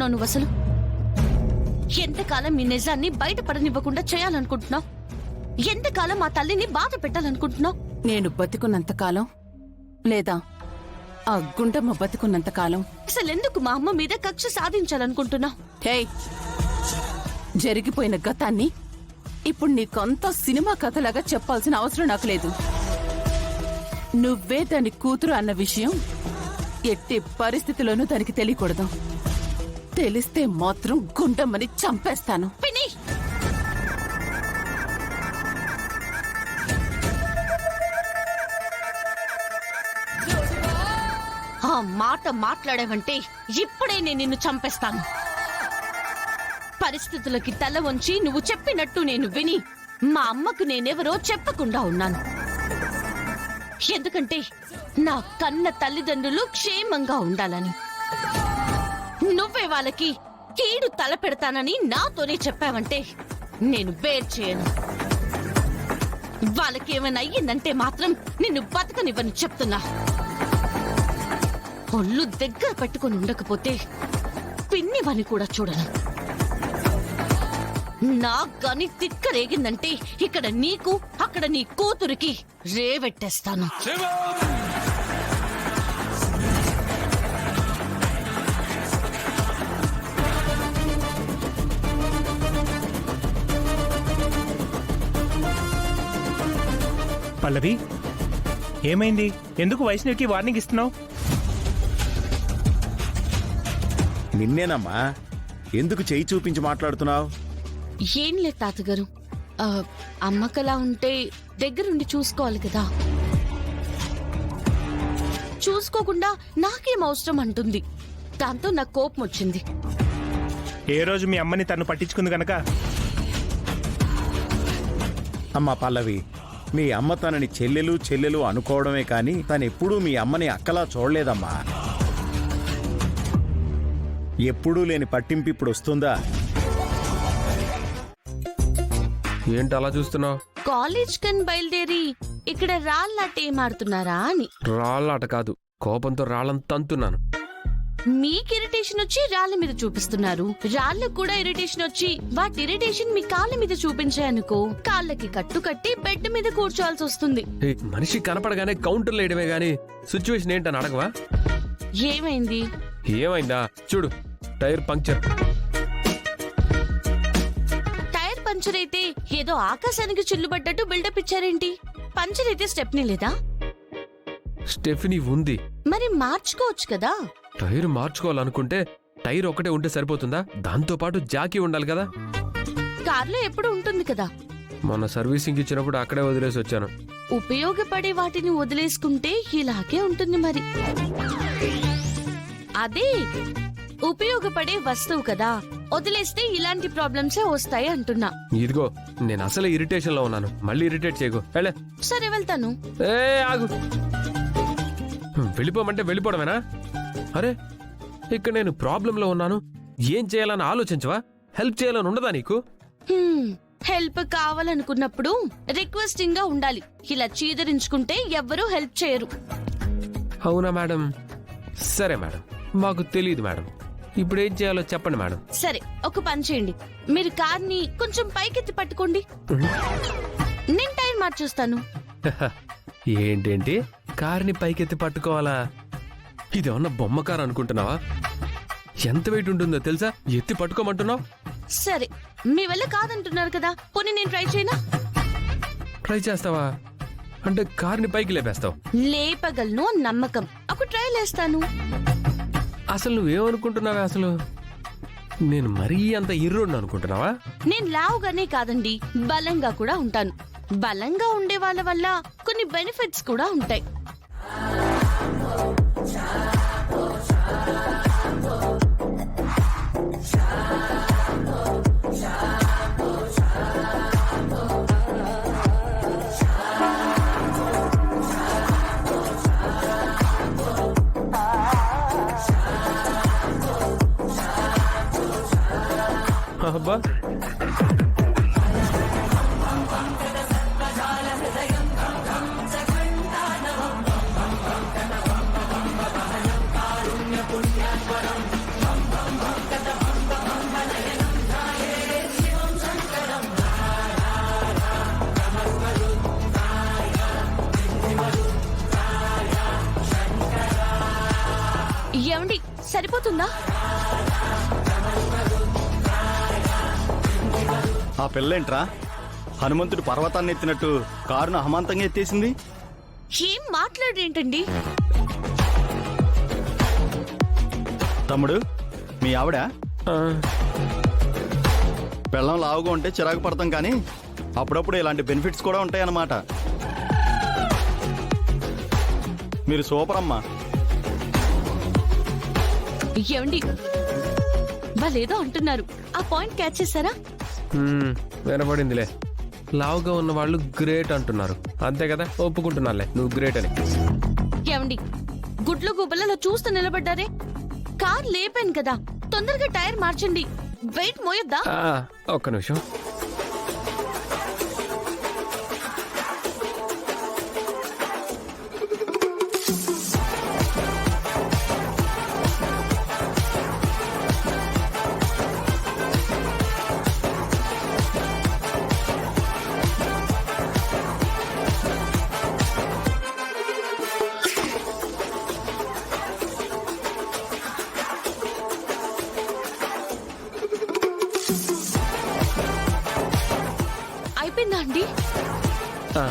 చేయాలనుకుంటున్నావు నువ్వు అసలు? ఎంతకాలం మీ నిజాన్ని బయటపడనివ్వకుండా చేయాలనుకుంటున్నావు? ఎంతకాలం మా తల్లిని బాధ పెట్టాలనుకుంటున్నావు? నేను బతికున్నంతకాలం లేదా ఆ గుండమ్మ బతికున్నంతకాలం అసలెందుకు మా అమ్మ మీద కక్ష సాధించాలనుకుంటున్నావు? హే, జరిగిపోయిన గతాన్ని ఇప్పుడు నీకంతా సినిమా కథలాగా చెప్పాల్సిన అవసరం నాకు లేదు. నువ్వే దాని కూతురు అన్న విషయం ఎట్టి పరిస్థితిలోనూ దానికి తెలియకూడదు. తెలిస్తే మాత్రం గుండమ్మని చంపేస్తాను. పిన్ని, ఆ మాట మాట్లాడావంటే ఇప్పుడే నేను నిన్ను చంపేస్తాను. పరిస్థితులకి తల వంచి నువ్వు చెప్పినట్టు నేను విని మా అమ్మకు నేనెవరో చెప్పకుండా ఉన్నాను. ఎందుకంటే నా కన్న తల్లిదండ్రులు క్షేమంగా ఉండాలని. నువ్వే వాళ్ళకి కీడు తలపెడతానని నాతోనే చెప్పావంటే నేను బేర్ చేయను. వాళ్ళకేమైనా అయ్యిందంటే మాత్రం నిన్ను బతకనివ్వని చెప్తున్నా. ఒళ్ళు దగ్గర పెట్టుకుని ఉండకపోతే పిన్నివని కూడా చూడను. నాకు గాని తిక్కరేగిందంటే ఇక్కడ నీకు అక్కడ నీ కూతురికి రేవెట్టేస్తాను. పల్లవి, ఏమైంది? ఎందుకు వైష్ణవికి వార్నింగ్ ఇస్తున్నావు? నిన్నేనమ్మా, ఎందుకు చెయ్యి చూపించి మాట్లాడుతున్నావు? ఏం లేదు తాతగారు, అమ్మకలా ఉంటే దగ్గరుండి చూసుకోవాలి కదా. చూసుకోకుండా నాకేం అవసరం అంటుంది. దాంతో నాకు కోపం వచ్చింది. ఏ రోజు మీ అమ్మని తను పట్టించుకుంది గనక. అమ్మా పల్లవి, మీ అమ్మ తనని చెల్లెలు అనుకోవడమే కాని తనెప్పుడూ మీ అమ్మని అక్కలా చూడలేదమ్మా. ఎప్పుడూ లేని పట్టింపు ఇప్పుడు వస్తుందా? ఏంటి అలా చూస్తున్నావు? కాలేజ్ కని బయలుదేరి ఇక్కడ రాళ్ళాట ఏమాడుతున్నారా అని. రాళ్ళాట కాదు, కోపంతో రాళ్ళని తంతున్నాను. మీకు ఇరిటేషన్ వచ్చి రాళ్ళ మీద చూపిస్తున్నారు. రాళ్ళకు కూడా ఇరిటేషన్ వచ్చి వాటి ఇరిటేషన్ మీ కాళ్ళ మీద చూపించాయనుకో, కాళ్ళకి కట్టు కట్టి బెడ్ మీద కూర్చోవాల్సి వస్తుంది. మనిషి కనపడగానే కౌంటర్లు వేయడమే గాని సిచ్యువేషన్ ఏంటని అడగవా? ఏమైంది? ఏమైందా చూడు, టైర్ పంక్చర్. టైర్ పంచర్ అయితే ఏదో ఆకాశానికి చిల్లుబడ్డట్టు బిల్డప్ ఇచ్చారేంటి? పంచర్ అయితే స్టెప్నీ లేదా? స్టెఫినీ ఉంది, మరి మార్చుకోవచ్చు కదా. టైర్ మార్చుకోవాలనుకుంటే టైర్ ఒకటే ఉంటే సరిపోతుందా? దాంతో పాటు జాకీ ఉండాలి కదా. కార్లో ఎప్పుడు ఉంటుంది కదా. మొన్న సర్వీసింగ్ ఇచ్చినప్పుడు అక్కడే వదిలేసి వచ్చాను. ఉపయోగపడే వాటిని వదిలేసుకుంటే ఇలాగే ఉంటుంది మరి. అదే ఉపయోగపడే వస్తువు కదా, వదిలేస్తే ఇలాంటి ప్రాబ్లమ్సే వస్తాయి అంటున్నా. ఇదిగో, నేను అసలే ఇరిటేషన్ లో ఉన్నాను, మళ్ళీ ఇరిటేట్ చేయకు. సరే వెళ్తాను. ఆగు, వెళ్ళిపోమంటే వెళ్ళిపోవడమేనా? అరే, ఇక్కడ నేను ప్రాబ్లంలో ఉన్నాను, ఏం చేయాలని ఆలోచించవా? హెల్ప్ చేయాలని ఉండదా నీకు? హెల్ప్ కావాలనుకున్నప్పుడు రిక్వెస్టింగ్ గా ఉండాలి. ఇలా చీదరించుకుంటే ఎవ్వరూ హెల్ప్ చేయరు. అవునా మేడం? సరే మేడం, మాకు తెలియదు మేడం. ఇప్పుడు ఏం చేయాలో చెప్పండి మేడం. సరే, ఒక పని చేయండి. మీరు కార్ని కొంచెం పైకెత్తి పట్టుకోండి, నేను టైర్ మార్చొస్తాను. ఏంటేంటి, కార్ని పైకెత్తి పట్టుకోవాలా? ఇదేమన్నా బొమ్మ కారు అనుకుంటున్నావా? ఎంత వెయిట్ ఉంటుందో తెలుసా? ఎత్తి పట్టుకోమంటున్నావు. సరే, మీ వల్ల కాదంటున్నారు కదా, పోనీ నేను ట్రై చేయనా? ట్రై చేస్తావా? అంటే కార్ని పైకి లేపేస్తావు? లేపగలను నమ్మకం, ఒక ట్రై లేస్తాను. అసలు నువ్వేమనుకుంటున్నావా? అసలు నేను మరీ అంత ఇర్రోడ్ని అనుకుంటున్నావా? నేను లావుగానే కాదండి, బలంగా కూడా ఉంటాను. బలంగా ఉండే వాళ్ళ వల్ల కొన్ని బెనిఫిట్స్ కూడా ఉంటాయి. అబ్బా, కదా? ఆ పిల్లేంట్రా హనుమంతుడు పర్వతాన్ని ఎత్తినట్టు కారును అహమాంతంగా ఎత్తేసింది. ఏం మాట్లాడేంటండి? తమ్ముడు, మీ ఆవిడ ఆ, పెళ్ళం లావుగా ఉంటే చిరాకు పడతాం కానీ అప్పుడప్పుడు ఇలాంటి బెనిఫిట్స్ కూడా ఉంటాయన్నమాట. మీరు సూపర్ అమ్మా. ఏమండి, వాళ్ళేదో అంటున్నారు, ఆ పాయింట్ క్యాచ్ చేశారా? వినపడిందిలే. లావుగా ఉన్న వాళ్ళు గ్రేట్ అంటున్నారు, అంతే కదా? ఒప్పుకుంటున్నాలే నువ్వు గ్రేట్ అని. ఏమండి, గుడ్లు గుబ్బలలో చూస్తూ నిలబడ్డారే? కార్ లేపాను కదా, తొందరగా టైర్ మార్చండి. వెయిట్ మోయొద్దా? ఒక్క నిమిషం. అయిపోయిందా అండి? ఆ,